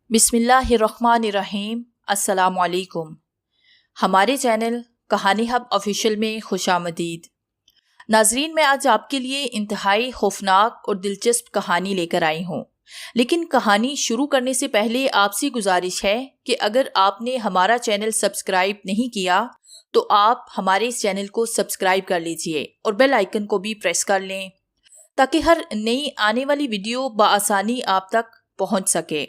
बिस्मिल्लाहिर्रहमानिर्रहीम। अस्सलामुअलैकुम। हमारे चैनल कहानी हब ऑफिशियल में खुशामदीद। नाजरीन, मैं आज आपके लिए इंतहाई खौफनाक और दिलचस्प कहानी लेकर आई हूँ, लेकिन कहानी शुरू करने से पहले आपसे गुजारिश है कि अगर आपने हमारा चैनल सब्सक्राइब नहीं किया तो आप हमारे इस चैनल को सब्सक्राइब कर लीजिए और बेल आइकन को भी प्रेस कर लें ताकि हर नई आने वाली वीडियो बआसानी आप तक पहुँच सके।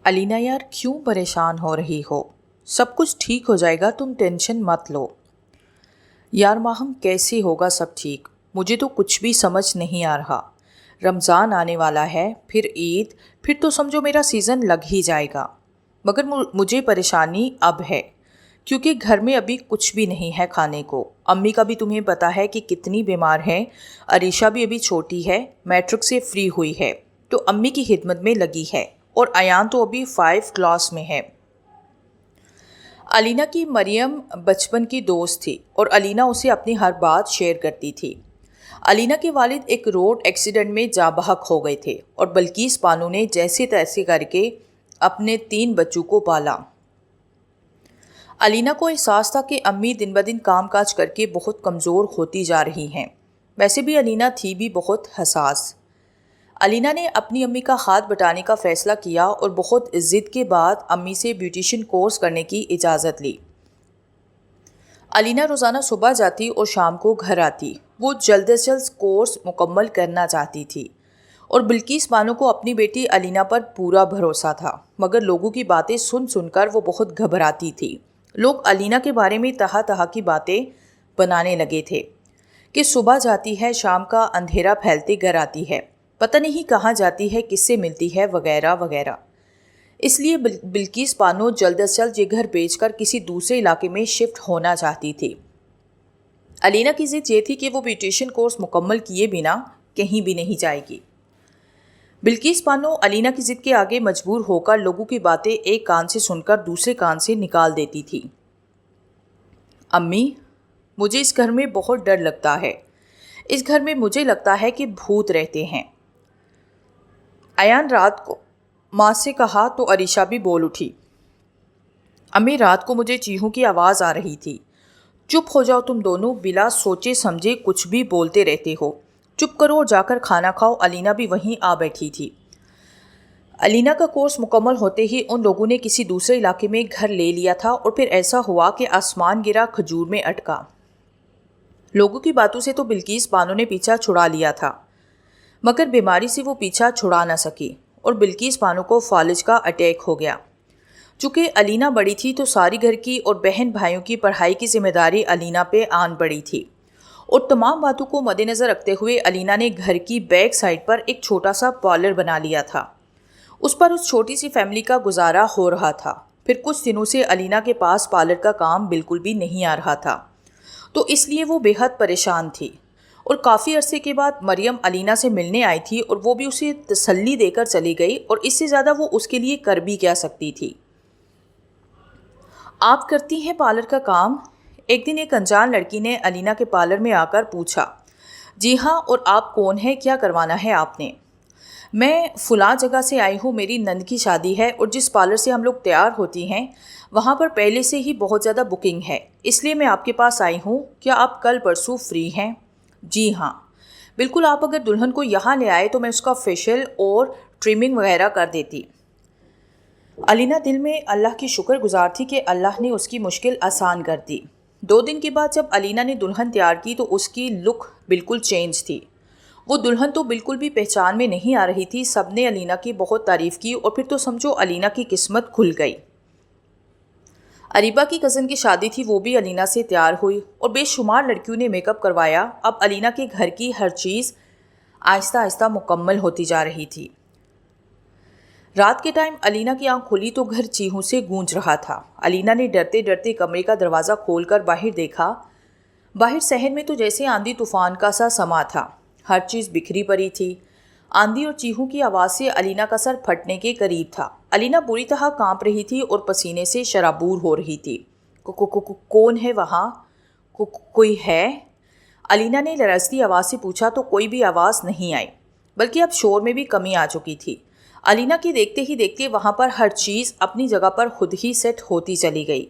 अलीना यार, क्यों परेशान हो रही हो? सब कुछ ठीक हो जाएगा, तुम टेंशन मत लो। यार माहम, कैसे होगा सब ठीक? मुझे तो कुछ भी समझ नहीं आ रहा। रमज़ान आने वाला है, फिर ईद, फिर तो समझो मेरा सीज़न लग ही जाएगा। मगर मुझे परेशानी अब है क्योंकि घर में अभी कुछ भी नहीं है खाने को। अम्मी का भी तुम्हें पता है कि कितनी बीमार है। अरीशा भी अभी छोटी है, मैट्रिक से फ्री हुई है तो अम्मी की खिदमत में लगी है, और अयान तो अभी 5 क्लास में है। अलीना की मरियम बचपन की दोस्त थी और अलीना उसे अपनी हर बात शेयर करती थी। अलीना के वालिद एक रोड एक्सीडेंट में जाँ बहक हो गए थे और बल्कीस बानो ने जैसे तैसे करके अपने 3 बच्चों को पाला। अलीना को एहसास था कि अम्मी दिन ब दिन काम काज करके बहुत कमज़ोर होती जा रही हैं। वैसे भी अलीना थी भी बहुत हसास। अलीना ने अपनी अम्मी का हाथ बटाने का फ़ैसला किया और बहुत ज़िद के बाद अम्मी से ब्यूटिशियन कोर्स करने की इजाज़त ली। अलीना रोज़ाना सुबह जाती और शाम को घर आती। वो जल्द से जल्द कोर्स मुकम्मल करना चाहती थी और बिल्किस बानो को अपनी बेटी अलीना पर पूरा भरोसा था, मगर लोगों की बातें सुन सुनकर वो बहुत घबराती थी। लोग अलीना के बारे में तरह तरह की बातें बनाने लगे थे कि सुबह जाती है, शाम का अंधेरा फैलते घर आती है, पता नहीं कहाँ जाती है, किससे मिलती है, वगैरह वगैरह। इसलिए बिल्किस बानो जल्द से जल्द ये घर बेचकर किसी दूसरे इलाके में शिफ्ट होना चाहती थी। अलीना की जिद ये थी कि वो ब्यूटिशियन कोर्स मुकम्मल किए बिना कहीं भी नहीं जाएगी। बिल्किस बानो अलीना की जिद के आगे मजबूर होकर लोगों की बातें एक कान से सुनकर दूसरे कान से निकाल देती थी। अम्मी, मुझे इस घर में बहुत डर लगता है। इस घर में मुझे लगता है कि भूत रहते हैं। अयान रात को माँ से कहा तो अरीशा भी बोल उठी। अम्मी, रात को मुझे चीहों की आवाज़ आ रही थी। चुप हो जाओ तुम दोनों, बिला सोचे समझे कुछ भी बोलते रहते हो। चुप करो और जाकर खाना खाओ। अलीना भी वहीं आ बैठी थी। अलीना का कोर्स मुकम्मल होते ही उन लोगों ने किसी दूसरे इलाके में घर ले लिया था और फिर ऐसा हुआ कि आसमान गिरा खजूर में अटका। लोगों की बातों से तो बिल्किस बानो ने पीछा छुड़ा लिया था, मगर बीमारी से वो पीछा छुड़ा ना सकी और बिल्किस बानो को फालिज का अटैक हो गया। चूँकि अलीना बड़ी थी तो सारी घर की और बहन भाइयों की पढ़ाई की जिम्मेदारी अलीना पे आन पड़ी थी, और तमाम बातों को मद्देनज़र रखते हुए अलीना ने घर की बैक साइड पर एक छोटा सा पार्लर बना लिया था। उस पर उस छोटी सी फैमिली का गुजारा हो रहा था। फिर कुछ दिनों से अलीना के पास पार्लर का काम बिल्कुल भी नहीं आ रहा था, तो इसलिए वो बेहद परेशान थी। और काफ़ी अरसे के बाद मरियम अलीना से मिलने आई थी और वो भी उसे तसल्ली देकर चली गई, और इससे ज़्यादा वो उसके लिए कर भी क्या सकती थी। आप करती हैं पार्लर का काम? एक दिन एक अनजान लड़की ने अलीना के पार्लर में आकर पूछा। जी हाँ, और आप कौन है, क्या करवाना है आपने? मैं फुला जगह से आई हूँ, मेरी नंद की शादी है और जिस पार्लर से हम लोग तैयार होती हैं वहाँ पर पहले से ही बहुत ज़्यादा बुकिंग है, इसलिए मैं आपके पास आई हूँ। क्या आप कल परसों फ्री हैं? जी हाँ बिल्कुल, आप अगर दुल्हन को यहाँ ले आए तो मैं उसका फेशियल और ट्रिमिंग वगैरह कर देती। अलीना दिल में अल्लाह की शुक्रगुजार थी कि अल्लाह ने उसकी मुश्किल आसान कर दी। 2 दिन के बाद जब अलीना ने दुल्हन तैयार की तो उसकी लुक बिल्कुल चेंज थी। वो दुल्हन तो बिल्कुल भी पहचान में नहीं आ रही थी। सबने अलीना की बहुत तारीफ़ की और फिर तो समझो अलीना की किस्मत खुल गई। अरीबा की कज़न की शादी थी, वो भी अलीना से तैयार हुई और बेशुमार लड़कियों ने मेकअप करवाया। अब अलीना के घर की हर चीज़ आहिस्ता आहिस्ता मुकम्मल होती जा रही थी। रात के टाइम अलीना की आंख खुली तो घर चीहों से गूंज रहा था। अलीना ने डरते डरते कमरे का दरवाज़ा खोलकर बाहर देखा। बाहर शहर में तो जैसे आंधी तूफान का सा समा था, हर चीज़ बिखरी पड़ी थी। आंधी और चीहों की आवाज़ से अलीना का सर फटने के करीब था। अलीना बुरी तरह कांप रही थी और पसीने से शराबूर हो रही थी। कौन है वहाँ? कोई है? अलीना ने लरजती आवाज़ से पूछा तो कोई भी आवाज़ नहीं आई, बल्कि अब शोर में भी कमी आ चुकी थी। अलीना की देखते ही देखते वहाँ पर हर चीज़ अपनी जगह पर खुद ही सेट होती चली गई।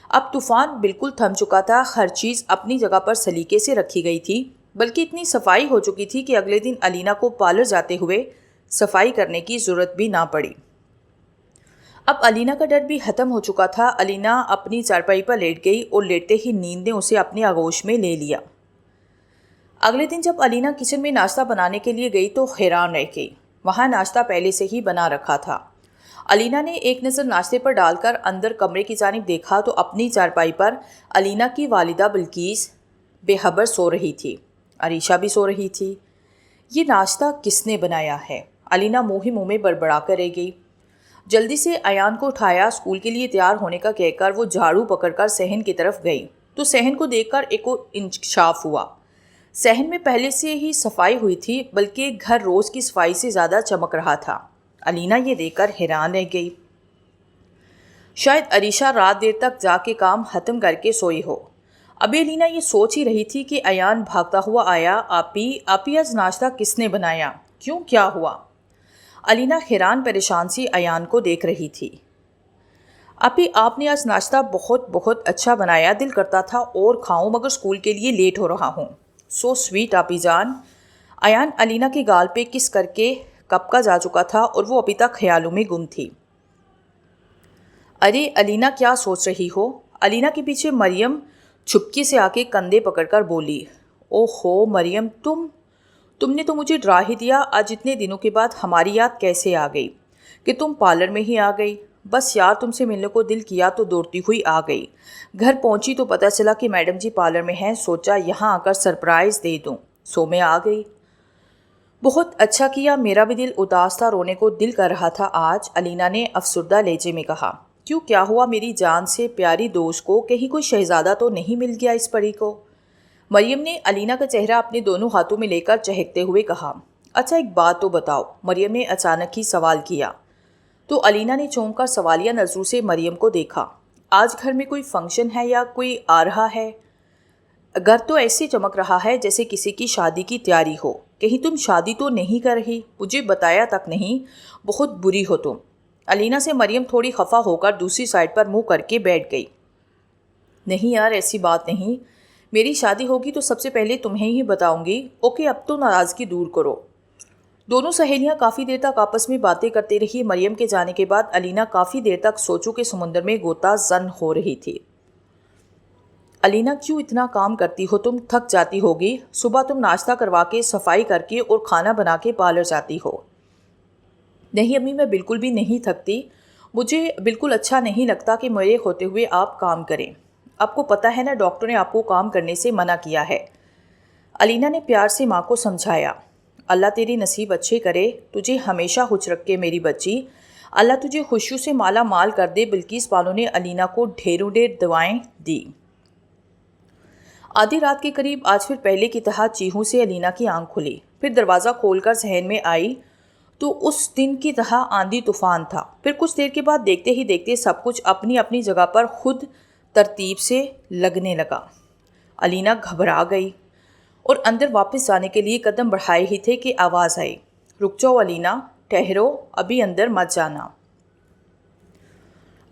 अब तूफ़ान बिल्कुल थम चुका था, हर चीज़ अपनी जगह पर सलीके से रखी गई थी, बल्कि इतनी सफाई हो चुकी थी कि अगले दिन अलीना को पार्लर जाते हुए सफाई करने की ज़रूरत भी ना पड़ी। अब अलीना का डर भी ख़त्म हो चुका था। अलीना अपनी चारपाई पर लेट गई और लेटते ही नींद ने उसे अपने आगोश में ले लिया। अगले दिन जब अलीना किचन में नाश्ता बनाने के लिए गई तो हैरान रह गई। वहाँ नाश्ता पहले से ही बना रखा था। अलीना ने एक नज़र नाश्ते पर डालकर अंदर कमरे की जानिब देखा तो अपनी चारपाई पर अलीना की वालिदा बिल्किस बेखबर सो रही थी। अरीशा भी सो रही थी। ये नाश्ता किसने बनाया है? अलीना मुँह ही मुँह में बड़बड़ा कर रह गई। जल्दी से अयान को उठाया। स्कूल के लिए तैयार होने का कहकर वो झाड़ू पकड़कर सहन की तरफ गई तो सहन को देखकर एक इंकशाफ हुआ। सहन में पहले से ही सफाई हुई थी, बल्कि घर रोज़ की सफाई से ज़्यादा चमक रहा था। अलीना ये देखकर हैरान रह गई। शायद अरीशा रात देर तक जाके काम ख़त्म करके सोई हो। अभी अलीना ये सोच ही रही थी कि अयान भागता हुआ आया। आपी आज नाश्ता किसने बनाया? क्यों, क्या हुआ? अलीना हैरान परेशान सी अयान को देख रही थी। आपी, आपने आज नाश्ता बहुत बहुत अच्छा बनाया, दिल करता था और खाऊं, मगर स्कूल के लिए लेट हो रहा हूँ। सो स्वीट आपी जान। अयान अलीना के गाल पे किस करके कब का जा चुका था और वो अभी तक ख्यालों में गुम थी। अरे अलीना, क्या सोच रही हो? अलीना के पीछे मरियम छुपके से आके कंधे पकड़कर बोली। ओहो मरियम, तुमने तो मुझे डरा ही दिया। आज इतने दिनों के बाद हमारी याद कैसे आ गई कि तुम पार्लर में ही आ गई? बस यार, तुमसे मिलने को दिल किया तो दौड़ती हुई आ गई। घर पहुंची तो पता चला कि मैडम जी पार्लर में हैं। सोचा यहाँ आकर सरप्राइज़ दे दूँ, सो मैं आ गई। बहुत अच्छा किया, मेरा भी दिल उदास था, रोने को दिल कर रहा था आज। अलीना ने अफसुर्दा लहजे में कहा। क्यों, क्या हुआ मेरी जान से प्यारी दोस्त को? कहीं कोई शहजादा तो नहीं मिल गया इस परी को? मरियम ने अलीना का चेहरा अपने दोनों हाथों में लेकर चहकते हुए कहा। अच्छा एक बात तो बताओ, मरियम ने अचानक ही सवाल किया। तो अलीना ने चौंक कर सवालिया नज़रों से मरियम को देखा। आज घर में कोई फंक्शन है या कोई आ रहा है? घर तो ऐसे चमक रहा है जैसे किसी की शादी की तैयारी हो। कहीं तुम शादी तो नहीं कर रही? मुझे बताया तक नहीं, बहुत बुरी हो तुम। अलीना से मरियम थोड़ी खफा होकर दूसरी साइड पर मुंह करके बैठ गई। नहीं यार, ऐसी बात नहीं, मेरी शादी होगी तो सबसे पहले तुम्हें ही बताऊंगी। ओके, अब तो नाराज़गी दूर करो। दोनों सहेलियां काफ़ी देर तक आपस में बातें करती रही। मरियम के जाने के बाद अलीना काफ़ी देर तक सोचों के समुंदर में गोता जन हो रही थी। अलीना, क्यों इतना काम करती हो तुम? थक जाती होगी। सुबह तुम नाश्ता करवा के, सफाई करके और खाना बना के पार्लर जाती हो। नहीं अम्मी, मैं बिल्कुल भी नहीं थकती। मुझे बिल्कुल अच्छा नहीं लगता कि मेरे होते हुए आप काम करें। आपको पता है ना, डॉक्टर ने आपको काम करने से मना किया है। अलीना ने प्यार से माँ को समझाया। अल्लाह तेरी नसीब अच्छे करे, तुझे हमेशा खुश रखे मेरी बच्ची। अल्लाह तुझे खुशियों से माला माल कर दे। बिल्किस बानो ने अलीना को ढेरों ढेर दुआएं दी। आधी रात के करीब आज फिर पहले की तरह चीहों से अलीना की आंख खुली। फिर दरवाज़ा खोलकर सहन में आई तो उस दिन की तरह आंधी तूफान था। फिर कुछ देर के बाद देखते ही देखते सब कुछ अपनी अपनी जगह पर खुद तरतीब से लगने लगा। अलीना घबरा गई और अंदर वापस जाने के लिए कदम बढ़ाए ही थे कि आवाज़ आई। रुक जाओ अलीना, ठहरो, अभी अंदर मत जाना।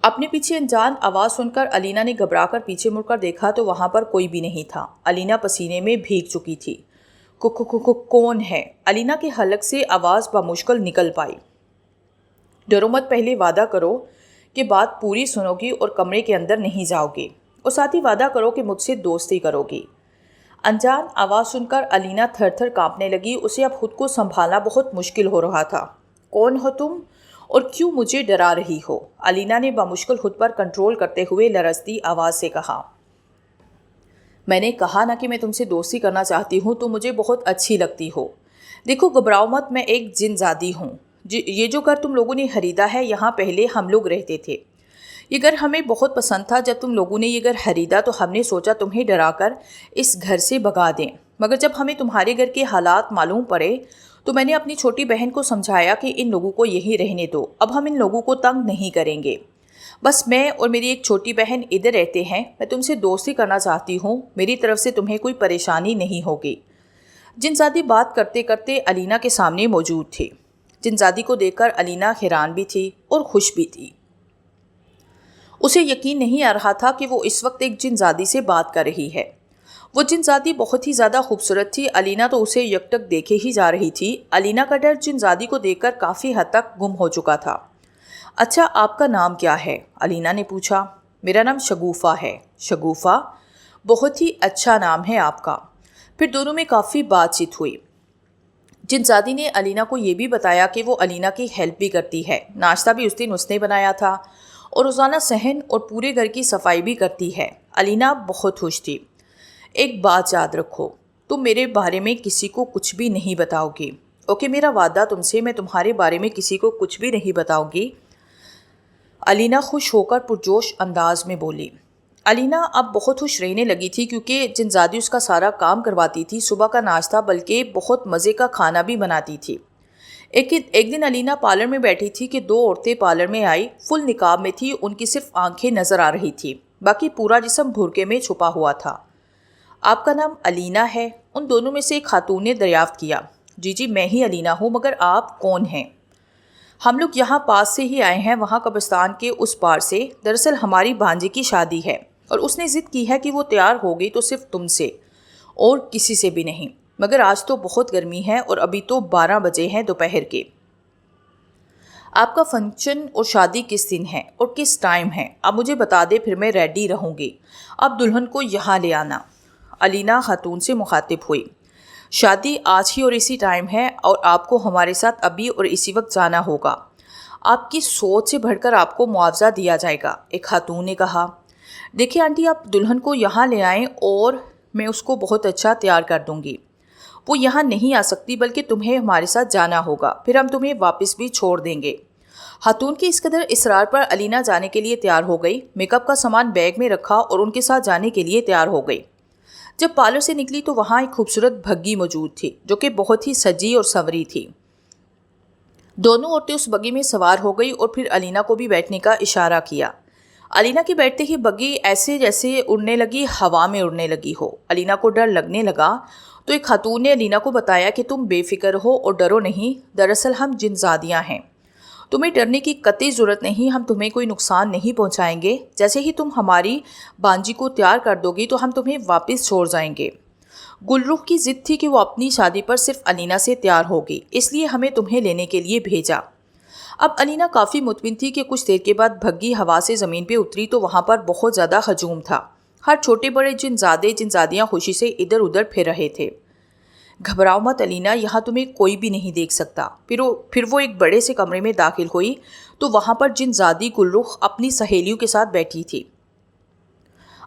अपने पीछे अनजान आवाज़ सुनकर अलीना ने घबराकर पीछे मुड़कर देखा तो वहाँ पर कोई भी नहीं था। अलीना पसीने में भीग चुकी थी। कौन है? अलीना के हलक से आवाज़ बामुश्किल निकल पाई। डरो मत, पहले वादा करो कि बात पूरी सुनोगी और कमरे के अंदर नहीं जाओगी, और साथ ही वादा करो कि मुझसे दोस्ती करोगी। अनजान आवाज़ सुनकर अलीना थर थर काँपने लगी। उसे अब खुद को संभालना बहुत मुश्किल हो रहा था। कौन हो तुम और क्यों मुझे डरा रही हो? अलीना ने बामुश्किल खुद पर कंट्रोल करते हुए लरजती आवाज़ से कहा। मैंने कहा ना कि मैं तुमसे दोस्ती करना चाहती हूँ, तो मुझे बहुत अच्छी लगती हो। देखो घबराओ मत, मैं एक जिनजादी हूँ। ये जो घर तुम लोगों ने खरीदा है, यहाँ पहले हम लोग रहते थे। ये घर हमें बहुत पसंद था। जब तुम लोगों ने ये घर खरीदा तो हमने सोचा तुम्हें डराकर इस घर से भगा दें, मगर जब हमें तुम्हारे घर के हालात मालूम पड़े तो मैंने अपनी छोटी बहन को समझाया कि इन लोगों को यहीं रहने दो, अब हम इन लोगों को तंग नहीं करेंगे। बस मैं और मेरी एक छोटी बहन इधर रहते हैं। मैं तुमसे दोस्ती करना चाहती हूँ, मेरी तरफ से तुम्हें कोई परेशानी नहीं होगी। जिनजादी बात करते करते अलीना के सामने मौजूद थे। جنزادی کو دیکھ کر علینا حیران بھی تھی اور خوش بھی تھی۔ اسے یقین نہیں آ رہا تھا کہ وہ اس وقت ایک جنزادی سے بات کر رہی ہے۔ وہ جنزادی بہت ہی زیادہ خوبصورت تھی۔ علینا تو اسے یکٹک دیکھے ہی جا رہی تھی۔ علینا کا ڈر جنزادی کو دیکھ کر کافی حد تک گم ہو چکا تھا۔ اچھا، آپ کا نام کیا ہے؟ علینا نے پوچھا۔ میرا نام شگوفہ ہے۔ شگوفہ؟ بہت ہی اچھا نام ہے آپ کا۔ پھر دونوں میں کافی بات چیت ہوئی۔ جنزادی نے علینا کو یہ بھی بتایا کہ وہ علینا کی ہیلپ بھی کرتی ہے۔ ناشتہ بھی اس دن اس نے بنایا تھا اور روزانہ صحن اور پورے گھر کی صفائی بھی کرتی ہے۔ علینا بہت خوش تھی۔ ایک بات یاد رکھو، تم میرے بارے میں کسی کو کچھ بھی نہیں بتاؤ گی۔ اوکے، میرا وعدہ تم سے، میں تمہارے بارے میں کسی کو کچھ بھی نہیں بتاؤں گی۔ علینا خوش ہو کر پرجوش انداز میں بولی۔ علینا اب بہت خوش رہنے لگی تھی کیونکہ جنزادی اس کا سارا کام کرواتی تھی، صبح کا ناشتہ بلکہ بہت مزے کا کھانا بھی بناتی تھی۔ ایک دن علینا پارلر میں بیٹھی تھی کہ دو عورتیں پارلر میں آئی۔ فل نقاب میں تھی، ان کی صرف آنکھیں نظر آ رہی تھی، باقی پورا جسم بھرکے میں چھپا ہوا تھا۔ آپ کا نام علینا ہے؟ ان دونوں میں سے ایک خاتون نے دریافت کیا۔ جی میں ہی علینا ہوں، مگر آپ کون ہیں؟ ہم لوگ یہاں پاس سے ہی آئے ہیں، وہاں قبرستان کے اس پار سے۔ دراصل ہماری بھانجی کی شادی ہے اور اس نے ضد کی ہے کہ وہ تیار ہوگی تو صرف تم سے اور کسی سے بھی نہیں، مگر آج تو بہت گرمی ہے اور ابھی تو 12 بجے ہیں دوپہر کے۔ آپ کا فنکشن اور شادی کس دن ہے اور کس ٹائم ہے؟ اب مجھے بتا دے، پھر میں ریڈی رہوں گی۔ اب دلہن کو یہاں لے آنا۔ علینا خاتون سے مخاطب ہوئی۔ شادی آج ہی اور اسی ٹائم ہے اور آپ کو ہمارے ساتھ ابھی اور اسی وقت جانا ہوگا۔ آپ کی سوچ سے بڑھ کر آپ کو معاوضہ دیا جائے گا، ایک خاتون نے کہا۔ دیکھیں آنٹی، آپ دلہن کو یہاں لے آئیں اور میں اس کو بہت اچھا تیار کر دوں گی۔ وہ یہاں نہیں آ سکتی بلکہ تمہیں ہمارے ساتھ جانا ہوگا، پھر ہم تمہیں واپس بھی چھوڑ دیں گے۔ خاتون کی اس قدر اصرار پر علینا جانے کے لیے تیار ہو گئی، میک اپ کا سامان بیگ میں رکھا اور ان کے ساتھ جانے کے لیے تیار ہو گئی۔ جب پارلر سے نکلی تو وہاں ایک خوبصورت بھگی موجود تھی جو کہ بہت ہی سجی اور سنوری تھی۔ دونوں عورتیں اس بگی میں سوار ہو گئی اور پھر علینا کو بھی بیٹھنے کا اشارہ کیا۔ علینا کے بیٹھتے ہی بگی ایسے جیسے اڑنے لگی، ہوا میں اڑنے لگی ہو۔ علینا کو ڈر لگنے لگا تو ایک خاتون نے علینا کو بتایا کہ تم بے فکر ہو اور ڈرو نہیں، دراصل ہم جنزادیاں ہیں، تمہیں ڈرنے کی قطعی ضرورت نہیں، ہم تمہیں کوئی نقصان نہیں پہنچائیں گے۔ جیسے ہی تم ہماری بانجی کو تیار کر دو گی تو ہم تمہیں واپس چھوڑ جائیں گے۔ گلرخ کی ضد تھی کہ وہ اپنی شادی پر صرف علینا سے تیار ہوگی، اس لیے ہمیں تمہیں لینے کے لیے بھیجا۔ اب علینا کافی مطمئن تھی کہ کچھ دیر کے بعد بھگی ہوا سے زمین پہ اتری تو وہاں پر بہت زیادہ ہجوم تھا۔ ہر چھوٹے بڑے جنزادیاں خوشی سے ادھر ادھر پھر رہے تھے۔ گھبراؤ مت علینا، یہاں تمہیں کوئی بھی نہیں دیکھ سکتا۔ پھر وہ ایک بڑے سے کمرے میں داخل ہوئی تو وہاں پر جنزادی گلرخ اپنی سہیلیوں کے ساتھ بیٹھی تھی۔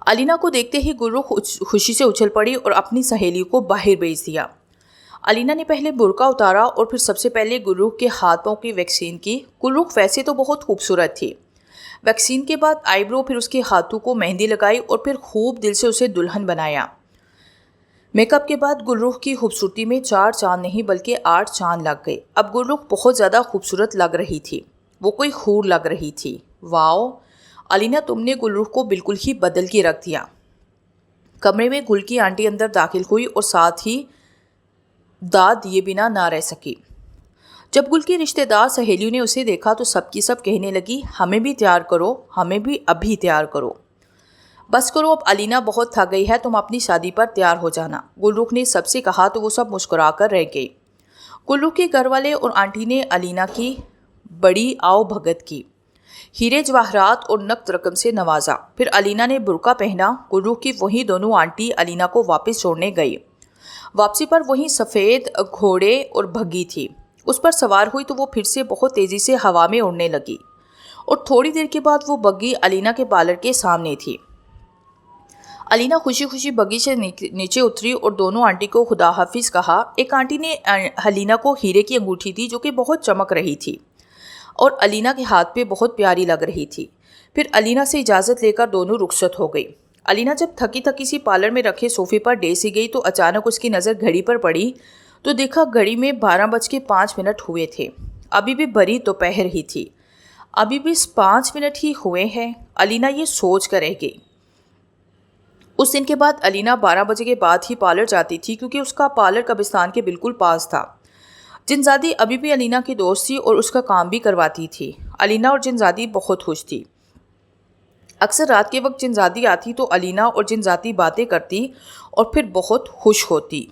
علینا کو دیکھتے ہی گلرخ خوشی سے اچھل پڑی اور اپنی سہیلیوں کو باہر بھیج دیا۔ علینا نے پہلے برقع اتارا اور پھر سب سے پہلے گلرخ کے ہاتھوں کی ویکسین کی۔ گلرخ ویسے تو بہت خوبصورت تھی۔ ویکسین کے بعد آئی برو، پھر اس کے ہاتھوں کو مہندی لگائی اور پھر خوب دل سے اسے دلہن بنایا۔ میک اپ کے بعد گلرخ کی خوبصورتی میں 4 چاند نہیں بلکہ 8 چاند لگ گئے۔ اب گلرخ بہت زیادہ خوبصورت لگ رہی تھی، وہ کوئی حور لگ رہی تھی۔ واؤ علینا، تم نے گلرخ کو بالکل ہی بدل کے رکھ دیا۔ کمرے میں گل کی آنٹی اندر داخل ہوئی اور ساتھ ہی داد دیے بنا نہ رہ سکی۔ جب گل کی رشتہ دار سہیلیوں نے اسے دیکھا تو سب کی سب کہنے لگی، ہمیں بھی تیار کرو، ہمیں بھی ابھی تیار کرو۔ بس کرو اب، علینا بہت تھک گئی ہے، تم اپنی شادی پر تیار ہو جانا، گلرخ نے سب سے کہا تو وہ سب مسکرا کر رہ گئی۔ گلرخ کے گھر والے اور آنٹی نے علینا کی بڑی آؤ بھگت کی، ہیرے جواہرات اور نقد رقم سے نوازا۔ پھر علینا نے برقع پہنا۔ گلرخ کی وہی دونوں آنٹی علینا کو واپس چھوڑنے گئی۔ واپسی پر وہی سفید گھوڑے اور بھگی تھی، اس پر سوار ہوئی تو وہ پھر سے بہت تیزی سے ہوا میں اڑنے لگی اور تھوڑی دیر کے بعد وہ بگی علینا کے پارلر کے سامنے تھی۔ علینا خوشی خوشی بگی سے نیچے اتری اور دونوں آنٹی کو خدا حافظ کہا۔ ایک آنٹی نے علینا کو ہیرے کی انگوٹھی دی جو کہ بہت چمک رہی تھی اور علینا کے ہاتھ پہ بہت پیاری لگ رہی تھی۔ پھر علینا سے اجازت لے کر دونوں رخصت ہو گئی۔ علینا جب تھکی تھکی سی پارلر میں رکھے صوفے پر ڈیسی گئی تو اچانک اس کی نظر گھڑی پر پڑی تو دیکھا گھڑی میں 12:05 ہوئے تھے۔ ابھی بھی بھری دوپہر ہی تھی، ابھی بھی 5 منٹ ہی ہوئے ہیں۔ علینا یہ سوچ کر رہ گئی۔ اس دن کے بعد علینا 12 بجے کے بعد ہی پارلر جاتی تھی کیونکہ اس کا پارلر قبرستان کے بالکل پاس تھا۔ جنزادی ابھی بھی علینا کی دوست تھی اور اس کا کام بھی کرواتی تھی۔ علینا اور جنزادی بہت خوش تھی۔ اکثر رات کے وقت جنزادی آتی تو علینا اور جنزادی باتیں کرتی اور پھر بہت خوش ہوتی۔